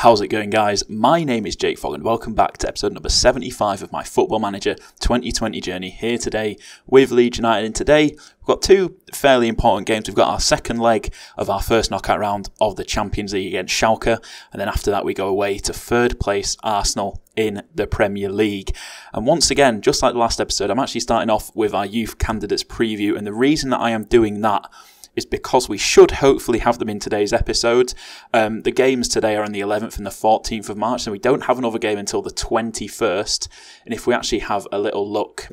How's it going, guys? My name is Jakefog and welcome back to episode number 75 of my Football Manager 2020 journey here today with Leeds United. And today we've got two fairly important games. We've got our second leg of our first knockout round of the Champions League against Schalke, and then after that we go away to third place Arsenal in the Premier League. And once again, just like the last episode, I'm actually starting off with our youth candidates preview, and the reason that I am doing that is because we should hopefully have them in today's episode. The games today are on the 11th and the 14th of March, and we don't have another game until the 21st. And if we actually have a little look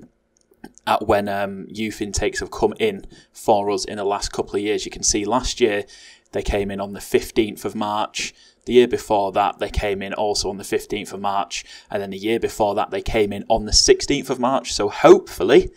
at when youth intakes have come in for us in the last couple of years, you can see last year they came in on the 15th of March. The year before that, they came in also on the 15th of March. And then the year before that, they came in on the 16th of March. So hopefully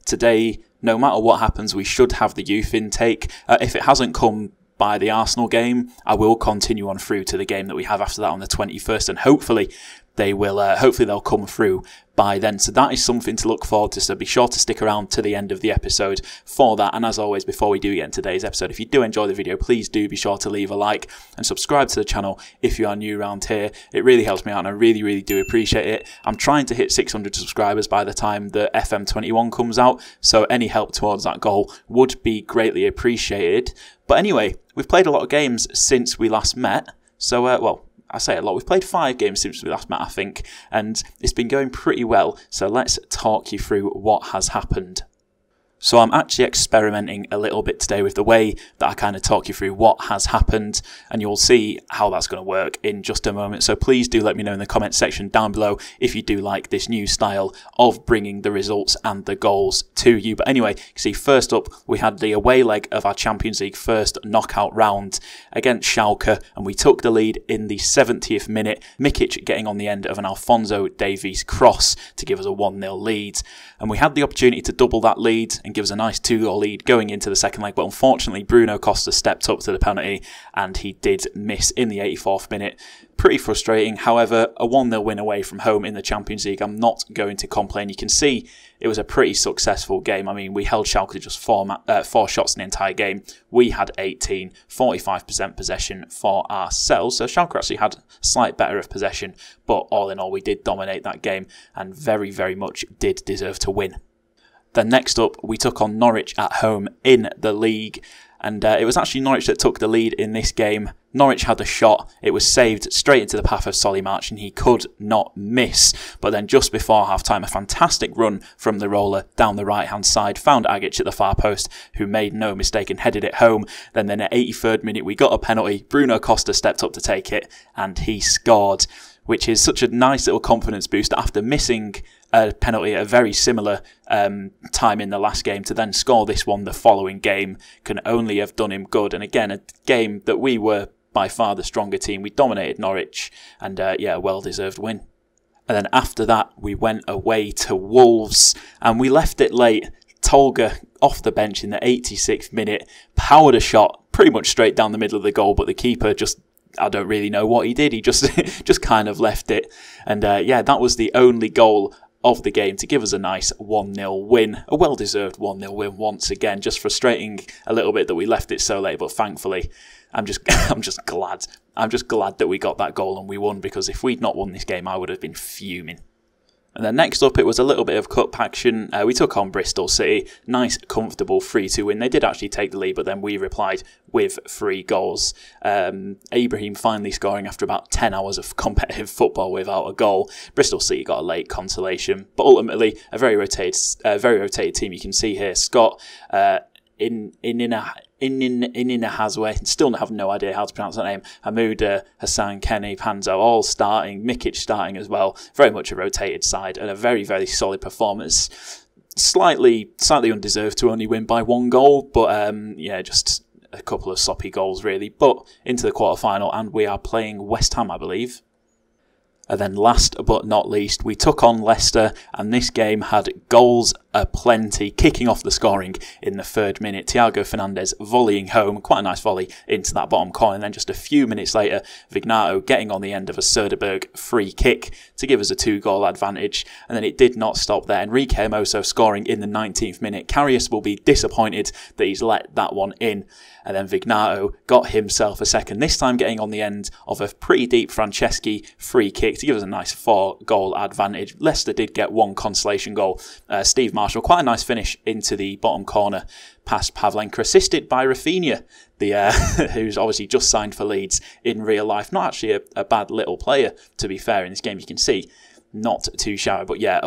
today, no matter what happens, we should have the youth intake. If it hasn't come by the Arsenal game, I will continue on through to the game that we have after that on the 21st, and hopefully they will. Hopefully they'll come through by then. So that is something to look forward to. So be sure to stick around to the end of the episode for that. And as always, before we do get into today's episode, if you do enjoy the video, please do be sure to leave a like and subscribe to the channel if you are new around here. It really helps me out and I really do appreciate it. I'm trying to hit 600 subscribers by the time the FM21 comes out, so any help towards that goal would be greatly appreciated. But anyway, we've played a lot of games since we last met, so well, I say a lot. We've played 5 games since we last met, I think, and it's been going pretty well. So let's talk you through what has happened. So I'm actually experimenting a little bit today with the way that I kind of talk you through what has happened, and you'll see how that's going to work in just a moment. So please do let me know in the comment section down below if you do like this new style of bringing the results and the goals to you. But anyway, you see, first up, we had the away leg of our Champions League first knockout round against Schalke, and we took the lead in the 70th minute, Mikic getting on the end of an Alphonso Davies cross to give us a 1-0 lead. And we had the opportunity to double that lead and give us a nice 2-goal lead going into the second leg, but unfortunately Bruno Costa stepped up to the penalty and he did miss in the 84th minute. Pretty frustrating. However, a 1-0 win away from home in the Champions League, I'm not going to complain. You can see it was a pretty successful game. I mean, we held Schalke to just 4 shots in the entire game. We had 18, 45% possession for ourselves. So Schalke actually had slight better of possession, but all in all, we did dominate that game and very much did deserve to win. Then next up, we took on Norwich at home in the league. And it was actually Norwich that took the lead in this game. Norwich had a shot. It was saved straight into the path of Solly March and he could not miss. But then just before half-time, a fantastic run from the roller down the right-hand side found Agic at the far post, who made no mistake and headed it home. Then at 83rd minute, we got a penalty. Bruno Costa stepped up to take it and he scored, which is such a nice little confidence boost after missing a penalty at a very similar time in the last game. To then score this one the following game can only have done him good. And again, a game that we were by far the stronger team. We dominated Norwich and yeah, well-deserved win. And then after that, we went away to Wolves and we left it late. Tolga off the bench in the 86th minute, powered a shot pretty much straight down the middle of the goal, but the keeper just, I don't really know what he did. He just kind of left it. And yeah, that was the only goal of the game to give us a nice 1-0 win. A well-deserved 1-0 win once again. Just frustrating a little bit that we left it so late, but thankfully, I'm just glad. I'm just glad that we got that goal and we won, because if we'd not won this game, I would have been fuming. And then next up, it was a little bit of cup action. We took on Bristol City. Nice, comfortable 3-2 win. They did actually take the lead, but then we replied with 3 goals. Ibrahim finally scoring after about 10 hours of competitive football without a goal. Bristol City got a late consolation, but ultimately a very rotated team. You can see here, Scott, Inina, still have no idea how to pronounce that name. Hamuda, Hassan, Kenny, Panzo, all starting. Mikic starting as well. Very much a rotated side and a very solid performance. Slightly undeserved to only win by 1 goal, but yeah, just a couple of soppy goals really. But into the quarter-final, and we are playing West Ham, I believe. And then last but not least, we took on Leicester, and this game had goals plenty, kicking off the scoring in the 3rd minute. Thiago Fernandez volleying home, quite a nice volley into that bottom corner, and then just a few minutes later, Vignato getting on the end of a Söderberg free kick to give us a 2-goal advantage. And then it did not stop there. Enrique Hermoso scoring in the 19th minute. Karius will be disappointed that he's let that one in. And then Vignato got himself a second, this time getting on the end of a pretty deep Franceschi free kick to give us a nice 4-goal advantage. Leicester did get one consolation goal. Steve Marshall, quite a nice finish into the bottom corner past Pavlenka, assisted by Rafinha, who's obviously just signed for Leeds in real life. Not actually a bad little player, to be fair, in this game. You can see not too shallow, but yeah,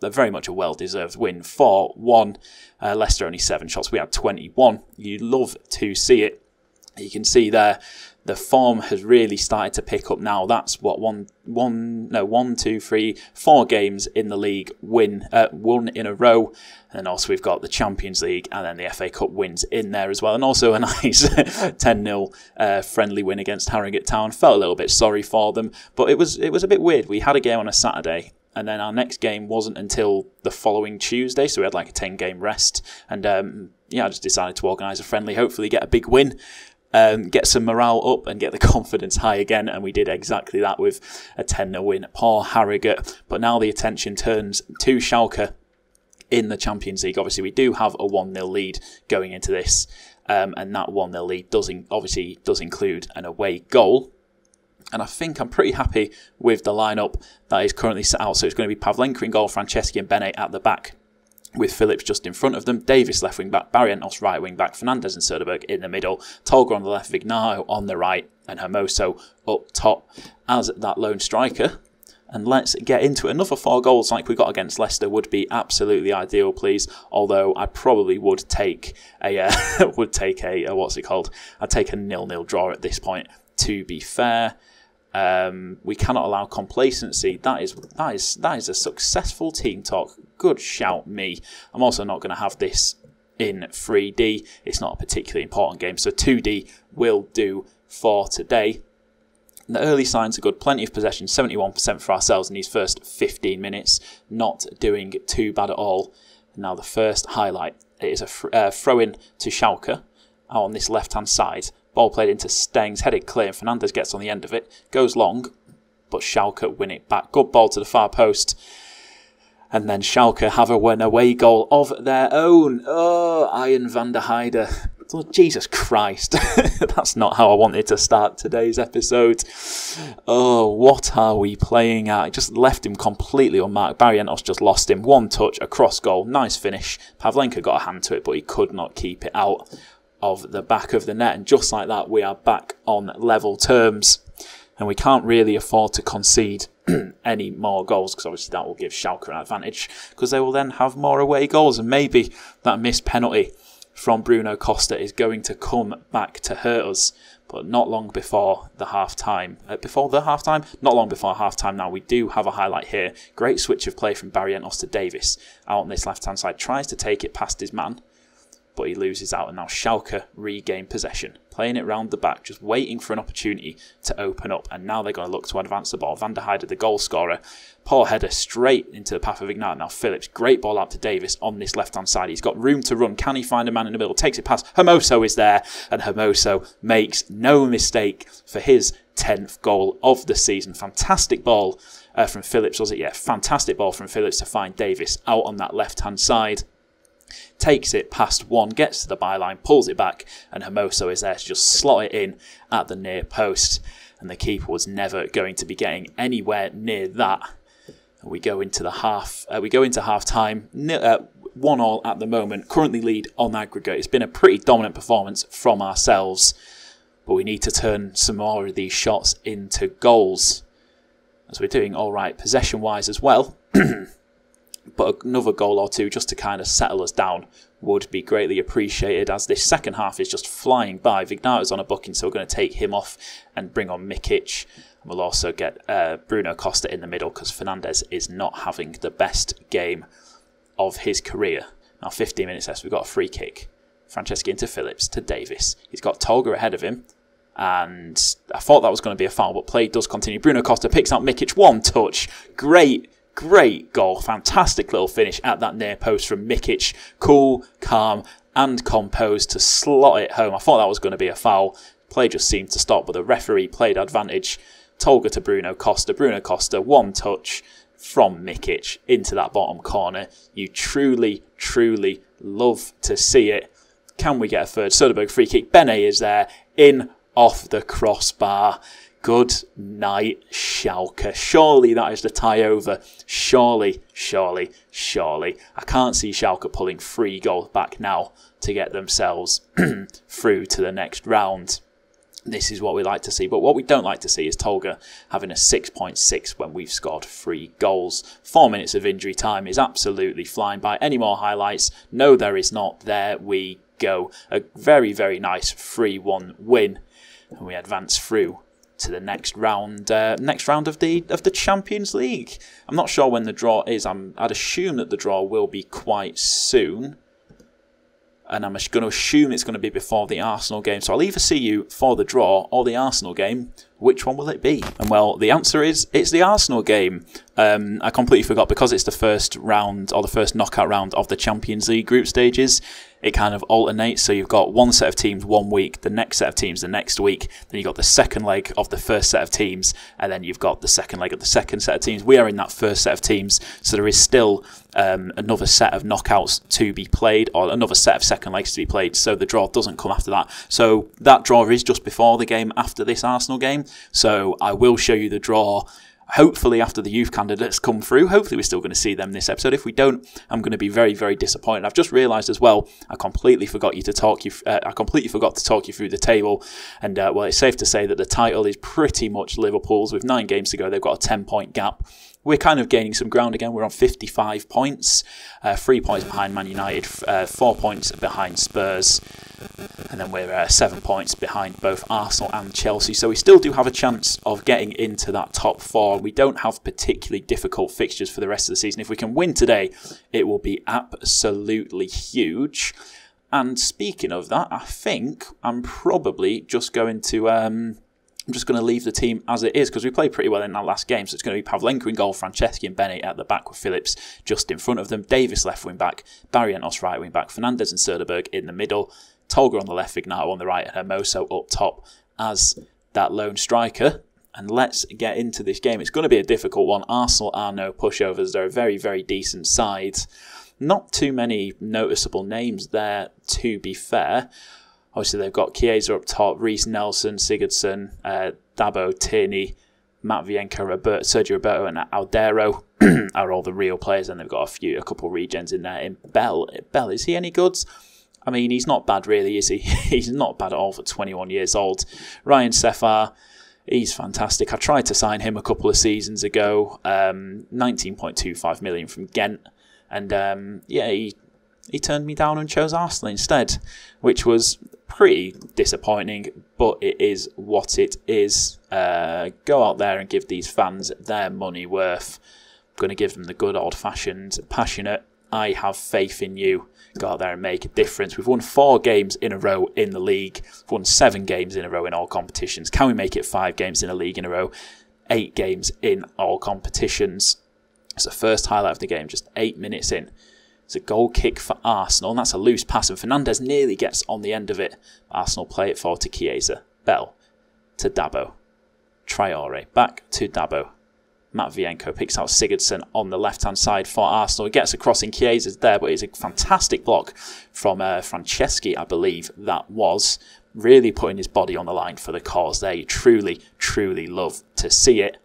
very much a well-deserved win. 4-1. Leicester only 7 shots. We had 21. You love to see it. You can see there the form has really started to pick up now. That's what 1, 2, 3, 4 games in the league won in a row. And then also we've got the Champions League and then the FA Cup wins in there as well. And also a nice 10-0 friendly win against Harrogate Town. Felt a little bit sorry for them, but it was a bit weird. We had a game on a Saturday, and then our next game wasn't until the following Tuesday, so we had like a 10-game rest. And I just decided to organise a friendly, hopefully get a big win. Get some morale up and get the confidence high again, and we did exactly that with a 10-0 win. Poor Harrogate, but now the attention turns to Schalke in the Champions League. Obviously, we do have a 1-0 lead going into this, and that 1-0 lead does include an away goal. And I think I'm pretty happy with the lineup that is currently set out. So it's going to be Pavlenka in goal, Franceschi and Bene at the back, with Phillips just in front of them, Davis left wing back, Barrientos right wing back, Fernandez and Söderberg in the middle, Tolga on the left, Vignato on the right, and Hermoso up top as that lone striker. And let's get into it. Another 4 goals like we got against Leicester would be absolutely ideal, please. Although I probably would take a I'd take a 0-0 draw at this point. To be fair, we cannot allow complacency. That is a successful team talk. Good shout, me. I'm also not going to have this in 3D. It's not a particularly important game, so 2D will do for today. The early signs are good. Plenty of possession, 71% for ourselves in these first 15 minutes. Not doing too bad at all. Now the first highlight is a throw-in to Schalke out on this left-hand side. Ball played into Stengs, headed clear, and Fernandez gets on the end of it. Goes long, but Schalke win it back. Good ball to the far post. And then Schalke have an away goal of their own. Oh, Ian van der Heide. Oh, Jesus Christ. That's not how I wanted to start today's episode. Oh, what are we playing at? I just left him completely unmarked. Barrientos just lost him. One touch, across goal. Nice finish. Pavlenka got a hand to it, but he could not keep it out of the back of the net. And just like that, we are back on level terms. And we can't really afford to concede any more goals, because obviously that will give Schalke an advantage, because they will then have more away goals. And maybe that missed penalty from Bruno Costa is going to come back to hurt us, but not long before the half-time. Not long before half-time now. We do have a highlight here. Great switch of play from Barrientos to Davis out on this left-hand side. Tries to take it past his man, but he loses out, and now Schalke regain possession. Playing it round the back, just waiting for an opportunity to open up, and now they're going to look to advance the ball. Van der Heide, the goal scorer, poor header straight into the path of Vignato. Now Phillips, great ball out to Davis on this left-hand side. He's got room to run. Can he find a man in the middle? Takes it past. Hermoso is there, and Hermoso makes no mistake for his 10th goal of the season. Fantastic ball from Phillips, was it? Yeah, fantastic ball from Phillips to find Davis out on that left-hand side. Takes it past one, gets to the byline, pulls it back, and Hermoso is there to just slot it in at the near post. And the keeper was never going to be getting anywhere near that. We go into half time, 1-1 at the moment. Currently lead on aggregate. It's been a pretty dominant performance from ourselves, but we need to turn some more of these shots into goals, as we're doing all right possession-wise as well. But another goal or two just to kind of settle us down would be greatly appreciated, as this second half is just flying by. Vignato's on a booking, so we're going to take him off and bring on Mikic. We'll also get Bruno Costa in the middle, because Fernandez is not having the best game of his career. Now 15 minutes left, we've got a free kick. Franceschi into Phillips to Davis. He's got Tolga ahead of him, and I thought that was going to be a foul, but play does continue. Bruno Costa picks out Mikic, one touch. Great Great goal, fantastic little finish at that near post from Mikic. Cool, calm and composed to slot it home. I thought that was going to be a foul. Play just seemed to stop, but the referee played advantage. Tolga to Bruno Costa. Bruno Costa, one touch from Mikic into that bottom corner. You truly, truly love to see it. Can we get a third? Soderbergh free kick. Bene is there, in off the crossbar. Good night, Schalke. Surely that is the tie over. Surely, surely, surely. I can't see Schalke pulling 3 goals back now to get themselves through to the next round. This is what we like to see. But what we don't like to see is Tolga having a 6.6 when we've scored 3 goals. 4 minutes of injury time is absolutely flying by. Any more highlights? No, there is not. There we go. A very, very nice 3-1 win. And we advance through to the next round of the Champions League. I'm not sure when the draw is. I'd assume that the draw will be quite soon. And I'm going to assume it's going to be before the Arsenal game. So I'll either see you for the draw or the Arsenal game. Which one will it be? And well, the answer is it's the Arsenal game. I completely forgot because it's the first round or the first knockout round of the Champions League group stages. It kind of alternates. So you've got one set of teams 1 week, the next set of teams the next week. Then you've got the second leg of the first set of teams. And then you've got the second leg of the second set of teams. We are in that first set of teams. So there is still another set of knockouts to be played or another set of second legs to be played. So the draw doesn't come after that. So that draw is just before the game after this Arsenal game. So I will show you the draw hopefully after the youth candidates come through. Hopefully we're still going to see them this episode. If we don't, I'm going to be very, very disappointed. I've just realised as well, I completely forgot to talk you through the table. And well, it's safe to say that the title is pretty much Liverpool's. With 9 games to go, they've got a 10-point gap. We're kind of gaining some ground again. We're on 55 points, 3 points behind Man United, 4 points behind Spurs, and then we're 7 points behind both Arsenal and Chelsea. So we still do have a chance of getting into that top 4. We don't have particularly difficult fixtures for the rest of the season. If we can win today, it will be absolutely huge. And speaking of that, I think I'm probably just going to... I'm just going to leave the team as it is because we played pretty well in that last game. So it's going to be Pavlenka in goal, Franceschi and Bene at the back with Phillips just in front of them. Davis left wing back, Barrientos right wing back, Fernandes and Soderbergh in the middle, Tolga on the left, Vignato on the right, and Hermoso up top as that lone striker. And let's get into this game. It's going to be a difficult one. Arsenal are no pushovers. They're a very, very decent side. Not too many noticeable names there, to be fair. Obviously, they've got Chiesa up top, Reece Nelson, Sigurdsson, Dabo, Tierney, Matvienko, Sergio Roberto and Aldero are all the real players. And they've got a couple of regens in there. In Bell, is he any good? I mean, he's not bad really, is he? He's not bad at all for 21 years old. Ryan Sefar, he's fantastic. I tried to sign him a couple of seasons ago. 19.25 million from Ghent. And yeah, he turned me down and chose Arsenal instead, which was pretty disappointing, but it is what it is. Go out there and give these fans their money worth. I'm going to give them the good old-fashioned, passionate, I have faith in you. Go out there and make a difference. We've won 4 games in a row in the league. We've won 7 games in a row in all competitions. Can we make it 5 games in a league in a row? 8 games in all competitions. It's the first highlight of the game, just 8 minutes in. It's a goal kick for Arsenal, and that's a loose pass, and Fernandes nearly gets on the end of it. Arsenal play it forward to Chiesa. Bell to Dabo. Traore back to Dabo. Matvienko picks out Sigurdsson on the left-hand side for Arsenal. He gets across in Chiesa's there, but it's a fantastic block from Franceschi, I believe that was. Really putting his body on the line for the cause there. You truly, truly love to see it.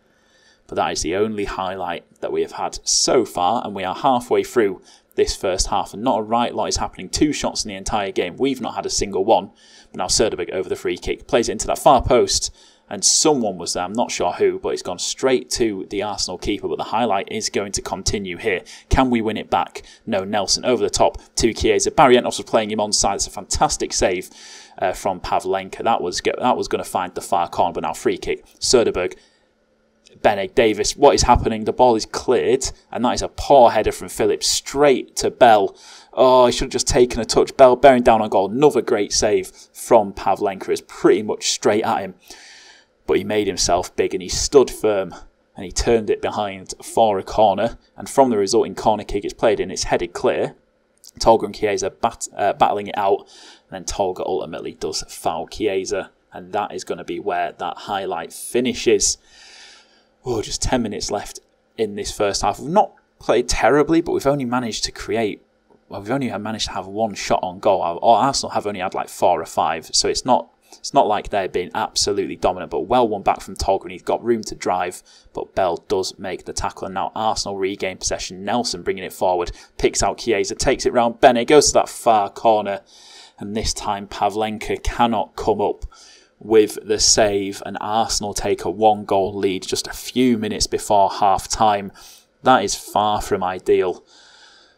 But that is the only highlight that we have had so far, and we are halfway through this first half, and not a right lot is happening. 2 shots in the entire game. We've not had a single one. But now Soderbergh over the free kick, plays it into that far post, and someone was there, I'm not sure who, but it's gone straight to the Arsenal keeper. But the highlight is going to continue here. Can we win it back? No, Nelson over the top to Chiesa. Barrientos was playing him onside. It's a fantastic save from Pavlenka. That was going to find the far corner, but now free kick. Soderbergh, Bene, Davis, what is happening? The ball is cleared, and that is a poor header from Phillips straight to Bell. Oh, he should have just taken a touch. Bell bearing down on goal. Another great save from Pavlenka. It's pretty much straight at him. But he made himself big and he stood firm and he turned it behind for a corner, and from the resulting corner kick it's played in, it's headed clear. Tolga and Chiesa battling it out, and then Tolga ultimately does foul Chiesa, and that is going to be where that highlight finishes. Oh, just 10 minutes left in this first half. We've not played terribly, but we've only managed to have one shot on goal. Arsenal have only had like 4 or 5, so it's not like they're being absolutely dominant, but well won back from Tolga, and he's got room to drive, but Bell does make the tackle, and now Arsenal regain possession. Nelson bringing it forward, picks out Chiesa, takes it round Bene, goes to that far corner, and this time Pavlenka cannot come up with the save, and Arsenal take a 1-goal lead just a few minutes before half-time. That is far from ideal.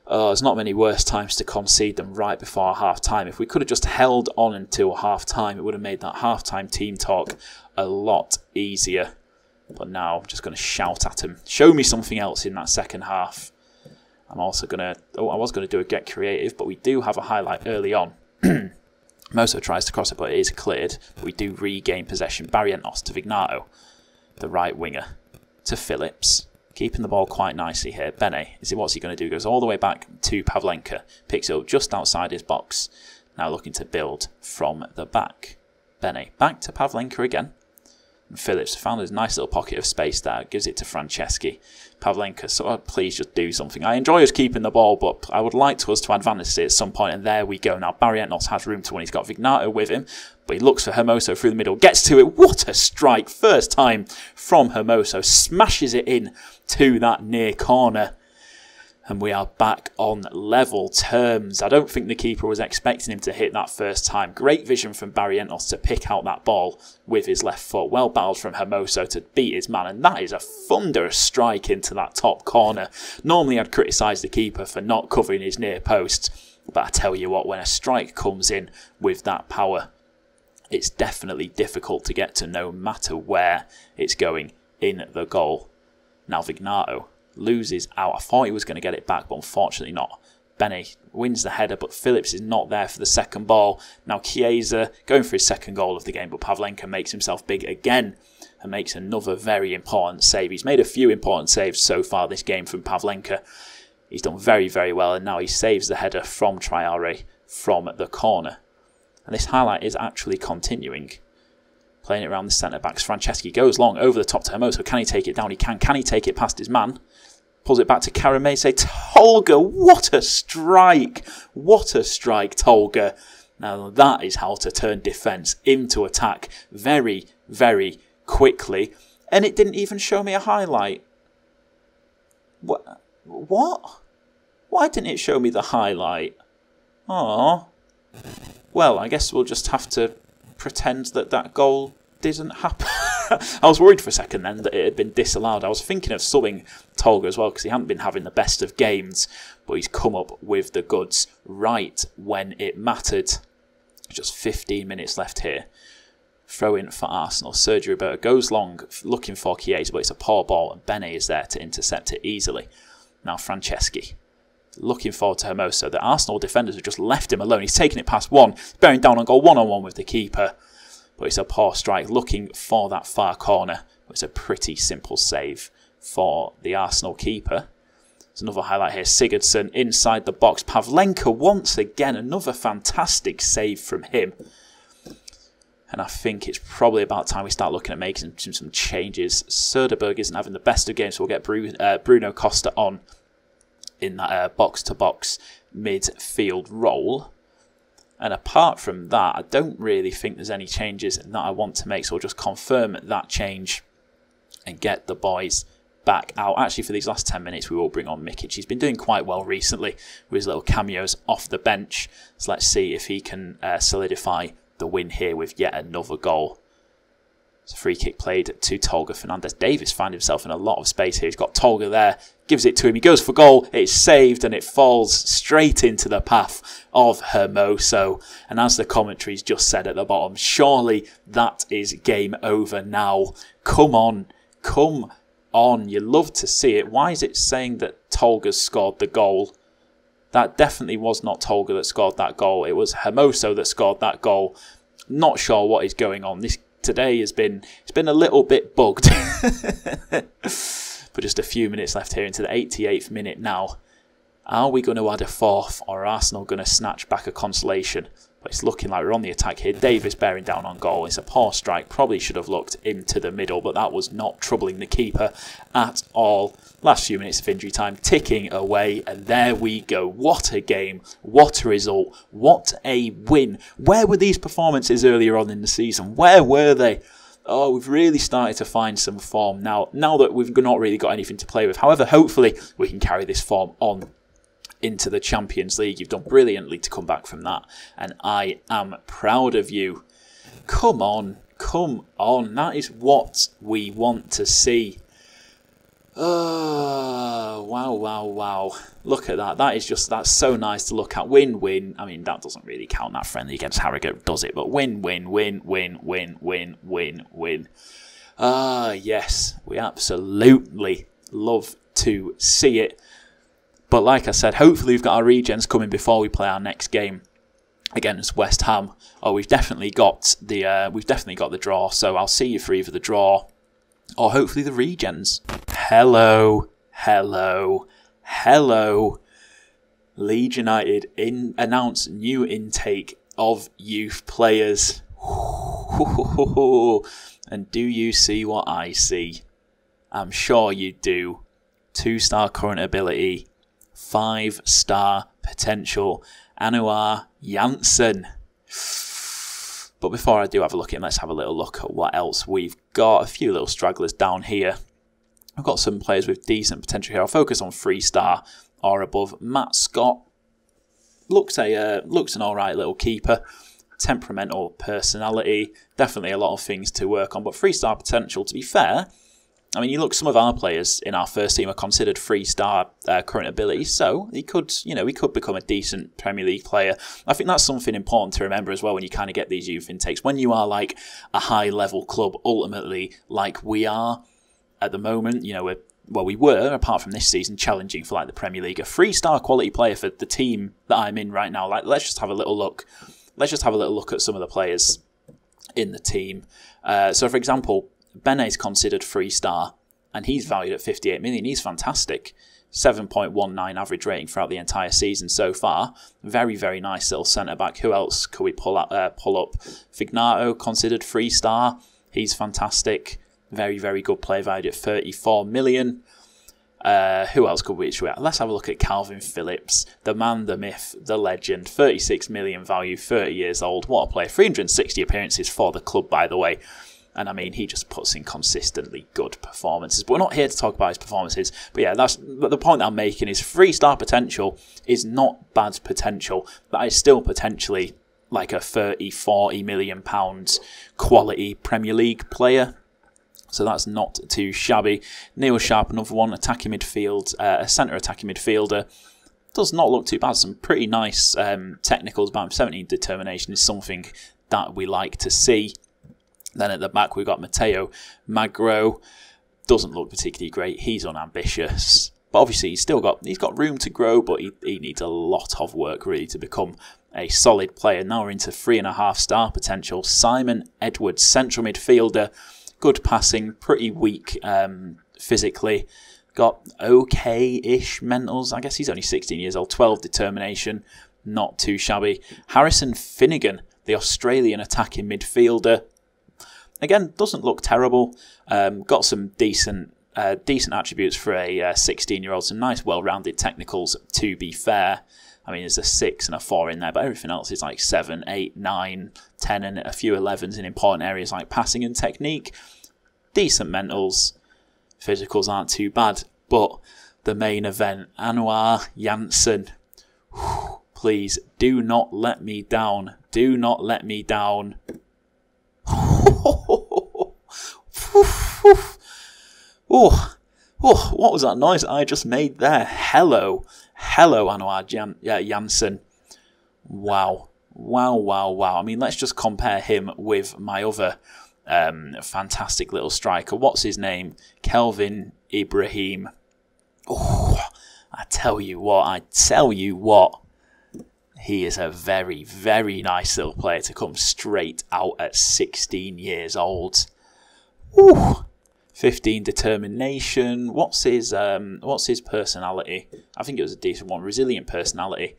There's not many worse times to concede than right before half-time. If we could have just held on until half-time, it would have made that half-time team talk a lot easier. But now I'm just going to shout at him. Show me something else in that second half. I'm also going to... I was going to do a get creative, but we do have a highlight early on. Moso tries to cross it, but it is cleared. We do regain possession. Barrientos to Vignato, the right winger, to Phillips. Keeping the ball quite nicely here. Bene, what's he going to do? Goes all the way back to Pavlenka. Picks it up just outside his box. Now looking to build from the back. Bene, back to Pavlenka again. And Phillips found his nice little pocket of space there. Gives it to Franceschi. Pavlenka, please just do something. I enjoy us keeping the ball, but I would like us to advance it at some point. And there we go. Now Barrientos has room to win. He's got Vignato with him. But he looks for Hermoso through the middle. Gets to it. What a strike. First time from Hermoso. Smashes it in to that near corner. And we are back on level terms. I don't think the keeper was expecting him to hit that first time. Great vision from Barrientos to pick out that ball with his left foot. Well battled from Hermoso to beat his man. And that is a thunderous strike into that top corner. Normally I'd criticise the keeper for not covering his near post. But I tell you what, when a strike comes in with that power, it's definitely difficult to get to no matter where it's going in the goal. Now Vignato loses out. I thought he was going to get it back, but unfortunately not. Bene wins the header, but Phillips is not there for the second ball. Now Chiesa going for his second goal of the game, but Pavlenka makes himself big again and makes another very important save. He's made a few important saves so far this game from Pavlenka. He's done very, very well, and now he saves the header from Traore from the corner. And this highlight is actually continuing. Playing it around the centre-backs. Franceschi goes long over the top to Hermoso. Can he take it down? He can. Can he take it past his man? Pulls it back to Caramese. Tolga, what a strike. What a strike, Tolga. Now that is how to turn defence into attack very, very quickly. And it didn't even show me a highlight. What? Why didn't it show me the highlight? Oh. Well, I guess we'll just have to pretend that goal didn't happen. I was worried for a second then that it had been disallowed. I was thinking of subbing Tolga as well because he hadn't been having the best of games, but he's come up with the goods right when it mattered. Just 15 minutes left here. Throw in for Arsenal. Sergio Roberto goes long looking for Chiesa, but it's a poor ball and Bene is there to intercept it easily. Now Franceschi. Looking forward to Hermoso. The Arsenal defenders have just left him alone. He's taking it past one. Bearing down on goal one-on-one with the keeper. But it's a poor strike. Looking for that far corner. It's a pretty simple save for the Arsenal keeper. There's another highlight here. Sigurdsson inside the box. Pavlenka once again. Another fantastic save from him. And I think it's probably about time we start looking at making some changes. Söderberg isn't having the best of games, so we'll get Bruno Costa on in that box-to-box midfield role. And apart from that, I don't really think there's any changes that I want to make, so I'll just confirm that change and get the boys back out. Actually, for these last 10 minutes, we will bring on Mikic. He's been doing quite well recently with his little cameos off the bench. So let's see if he can solidify the win here with yet another goal. It's a free kick played to Tolga. Fernandez Davis found himself in a lot of space here. He's got Tolga there, gives it to him. He goes for goal. It's saved and it falls straight into the path of Hermoso. And as the commentary's just said at the bottom, surely that is game over now. Come on. Come on. You love to see it. Why is it saying that Tolga scored the goal? That definitely was not Tolga that scored that goal. It was Hermoso that scored that goal. Not sure what is going on. This today it's been a little bit bugged. just a few minutes left here into the 88th minute now. Are we going to add a fourth, or are Arsenal going to snatch back a consolation? But it's looking like we're on the attack here. Davis bearing down on goal. It's a poor strike. Probably should have looked into the middle, but that was not troubling the keeper at all. Last few minutes of injury time ticking away, and there we go. What a game. What a result. What a win. Where were these performances earlier on in the season? Where were they? Oh, we've really started to find some form now that we've not really got anything to play with. However, hopefully we can carry this form on into the Champions League. You've done brilliantly to come back from that, and I am proud of you. Come on, come on. That is what we want to see. Oh, wow, wow, wow. Look at that. That's so nice to look at. Win, win. I mean, that doesn't really count, that friendly against Harrogate, does it? But win, win, win, win, win, win, win, win. Yes, we absolutely love to see it. But like I said, hopefully we've got our regens coming before we play our next game against West Ham. Oh, we've definitely got the draw. So I'll see you for either the draw or hopefully the regens. Hello, hello, hello. Leeds United announce new intake of youth players. And do you see what I see? I'm sure you do. 2-star current ability. 5-star potential, Anouar Janssen. But before I do have a look at him, let's have a little look at what else we've got. A few little stragglers down here. I've got some players with decent potential here. I'll focus on 3-star or above. Matt Scott looks an alright little keeper. Temperamental personality. Definitely a lot of things to work on. But 3-star potential, to be fair, I mean, you look, some of our players in our first team are considered 3-star current ability, so he could become a decent Premier League player. I think that's something important to remember as well when you kind of get these youth intakes. When you are like a high-level club, ultimately, like we are at the moment, we were, apart from this season, challenging for like the Premier League. A 3-star quality player for the team that I'm in right now. Like, let's just have a little look. Let's just have a little look at some of the players in the team. So, for example, Bene's considered 3-star, and he's valued at 58 million. He's fantastic. 7.19 average rating throughout the entire season so far. Very, very nice little centre-back. Who else could we pull up? Fignato, considered 3-star. He's fantastic. Very, very good player, valued at 34 million. Who else could we? Let's have a look at Calvin Phillips, the man, the myth, the legend. 36 million value, 30 years old. What a player. 360 appearances for the club, by the way. And I mean, he just puts in consistently good performances. But we're not here to talk about his performances. But yeah, that's the point that I'm making is 3-star potential is not bad potential. That is still potentially like a 30, 40 million pounds quality Premier League player. So that's not too shabby. Neil Sharp, another one, attacking midfield, a centre attacking midfielder. Does not look too bad. Some pretty nice technicals, but 17 determination is something that we like to see. Then at the back we've got Mateo Magro. Doesn't look particularly great. He's unambitious. But obviously he's got room to grow, but he needs a lot of work really to become a solid player. Now we're into 3.5-star potential. Simon Edwards, central midfielder. Good passing, pretty weak physically. Got okay-ish mentals. I guess he's only 16 years old. 12 determination. Not too shabby. Harrison Finnegan, the Australian attacking midfielder. Again, doesn't look terrible. Got some decent attributes for a 16-year-old. Some nice, well-rounded technicals, to be fair. I mean, there's a 6 and a 4 in there, but everything else is like 7, 8, 9, 10, and a few 11s in important areas like passing and technique. Decent mentals. Physicals aren't too bad. But the main event, Anouar Janssen. Please, do not let me down. Do not let me down. Oh, what was that noise I just made there? Hello, Anouar Janssen. Wow. I mean, let's just compare him with my other fantastic little striker. What's his name? Kelvin Ibrahim. Oh, I tell you what. He is a very, very nice little player to come straight out at 16 years old. Ooh. 15 determination. What's his personality? I think it was a decent one. Resilient personality.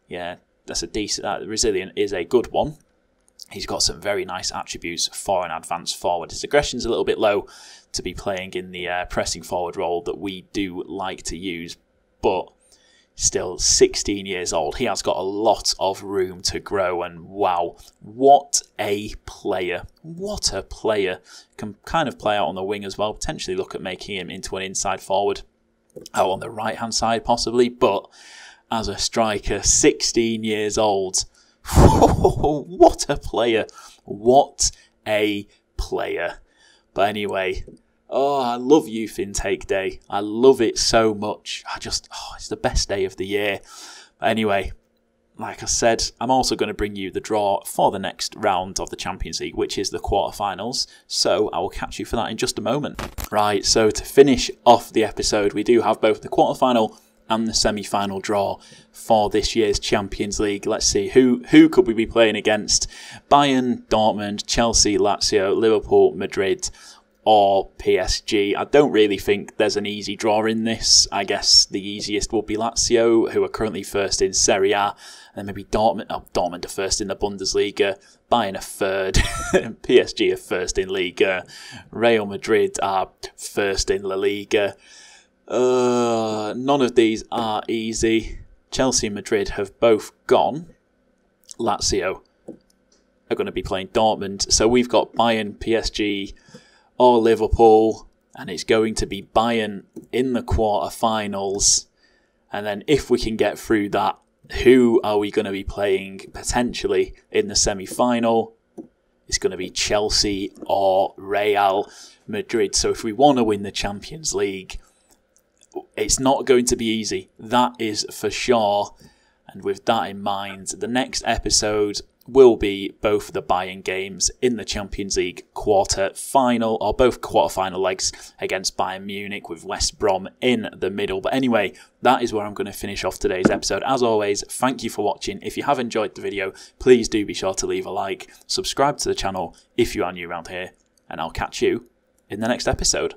Yeah, that's a decent. Resilient is a good one. He's got some very nice attributes for an advanced forward. His aggression's a little bit low to be playing in the pressing forward role that we do like to use, but still 16 years old. He has got a lot of room to grow, and wow, what a player. What a player. Can kind of play out on the wing as well, potentially look at making him into an inside forward out on the right hand side possibly, but as a striker, 16 years old. What a player. What a player. But anyway, I love Youth Intake Day. I love it so much. It's the best day of the year. But anyway, like I said, I'm also going to bring you the draw for the next round of the Champions League, which is the quarterfinals. So I will catch you for that in just a moment. Right, so to finish off the episode, we do have both the quarterfinal and the semi-final draw for this year's Champions League. Let's see, who could we be playing against? Bayern, Dortmund, Chelsea, Lazio, Liverpool, Madrid, or PSG. I don't really think there's an easy draw in this. I guess the easiest will be Lazio, who are currently first in Serie A, and then maybe Dortmund. Dortmund are first in the Bundesliga, Bayern are third, PSG are first in Liga, Real Madrid are first in La Liga. None of these are easy. Chelsea and Madrid have both gone. Lazio are going to be playing Dortmund. So we've got Bayern, PSG, or Liverpool. And it's going to be Bayern in the quarterfinals. And then if we can get through that, who are we going to be playing potentially in the semi-final? It's going to be Chelsea or Real Madrid. So if we want to win the Champions League, it's not going to be easy, that is for sure. And with that in mind, the next episode will be both the Bayern games in the Champions League quarter-final, or both quarter-final legs against Bayern Munich with West Brom in the middle. But anyway, that is where I'm going to finish off today's episode. As always, thank you for watching. If you have enjoyed the video, please do be sure to leave a like, subscribe to the channel if you are new around here, and I'll catch you in the next episode.